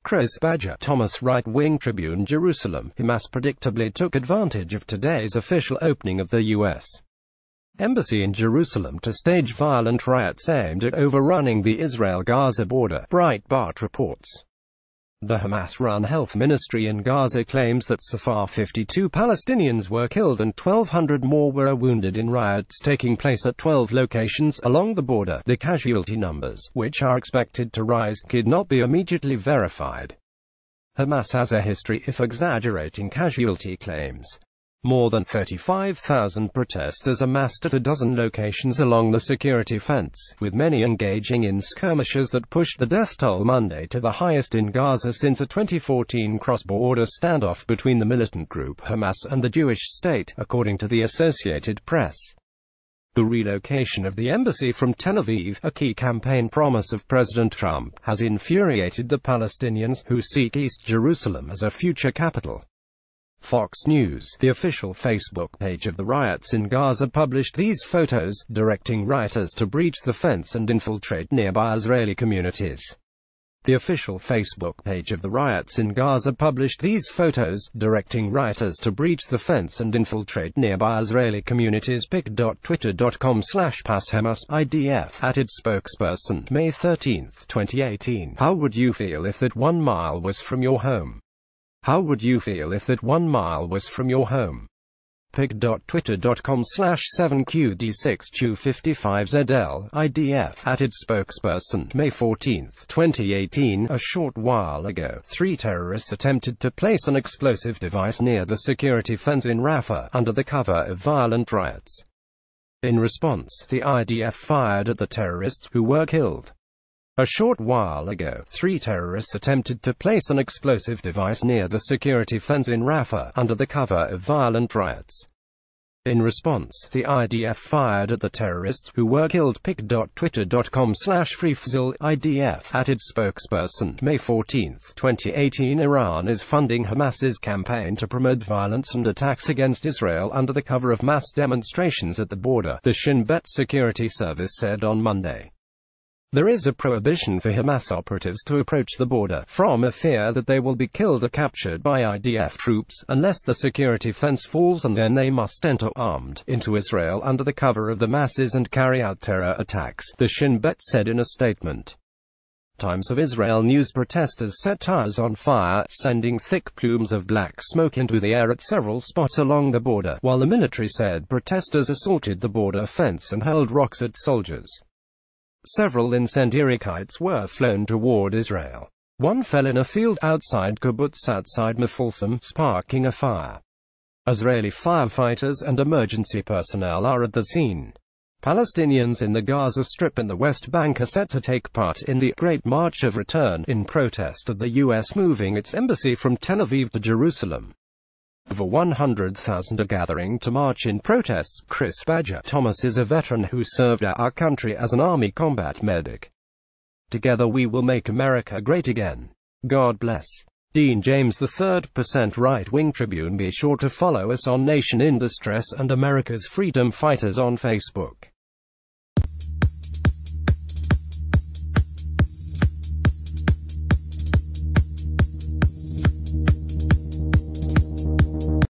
Chris Badger Thomas, Right-Wing Tribune, Jerusalem. Hamas predictably took advantage of today's official opening of the U.S. Embassy in Jerusalem to stage violent riots aimed at overrunning the Israel-Gaza border, Breitbart reports. The Hamas-run health ministry in Gaza claims that so far 52 Palestinians were killed and 1,200 more were wounded in riots taking place at 12 locations along the border. The casualty numbers, which are expected to rise, could not be immediately verified. Hamas has a history of exaggerating casualty claims. More than 35,000 protesters amassed at a dozen locations along the security fence, with many engaging in skirmishes that pushed the death toll Monday to the highest in Gaza since a 2014 cross-border standoff between the militant group Hamas and the Jewish state, according to the Associated Press. The relocation of the embassy from Tel Aviv, a key campaign promise of President Trump, has infuriated the Palestinians, who seek East Jerusalem as a future capital. Fox News, the official Facebook page of the riots in Gaza, published these photos, directing rioters to breach the fence and infiltrate nearby Israeli communities. The official Facebook page of the riots in Gaza published these photos, directing rioters to breach the fence and infiltrate nearby Israeli communities. pic.twitter.com/PasHamas IDF added spokesperson, May 13, 2018. How would you feel if that 1 mile was from your home? How would you feel if that 1 mile was from your home? pic.twitter.com/7QD6Q55ZL IDF added spokesperson, May 14, 2018. A short while ago, 3 terrorists attempted to place an explosive device near the security fence in Rafah, under the cover of violent riots. In response, the IDF fired at the terrorists, who were killed. A short while ago, 3 terrorists attempted to place an explosive device near the security fence in Rafah, under the cover of violent riots. In response, the IDF fired at the terrorists, who were killed. pic.twitter.com/freefzil IDF added spokesperson, May 14, 2018. Iran is funding Hamas's campaign to promote violence and attacks against Israel under the cover of mass demonstrations at the border, the Shin Bet Security Service said on Monday. There is a prohibition for Hamas operatives to approach the border, from a fear that they will be killed or captured by IDF troops, unless the security fence falls, and then they must enter armed into Israel under the cover of the masses and carry out terror attacks, the Shin Bet said in a statement. Times of Israel News. Protesters set tires on fire, sending thick plumes of black smoke into the air at several spots along the border, while the military said protesters assaulted the border fence and hurled rocks at soldiers. Several incendiary kites were flown toward Israel. One fell in a field outside kibbutz outside Mefalsim, sparking a fire. Israeli firefighters and emergency personnel are at the scene. Palestinians in the Gaza Strip and the West Bank are set to take part in the Great March of Return, in protest of the U.S. moving its embassy from Tel Aviv to Jerusalem. Over 100,000 are gathering to march in protests. Chris Badger Thomas is a veteran who served our country as an Army combat medic. Together we will make America great again. God bless. Dean James III. Right-Wing Tribune. Be sure to follow us on Nation in Distress and America's Freedom Fighters on Facebook.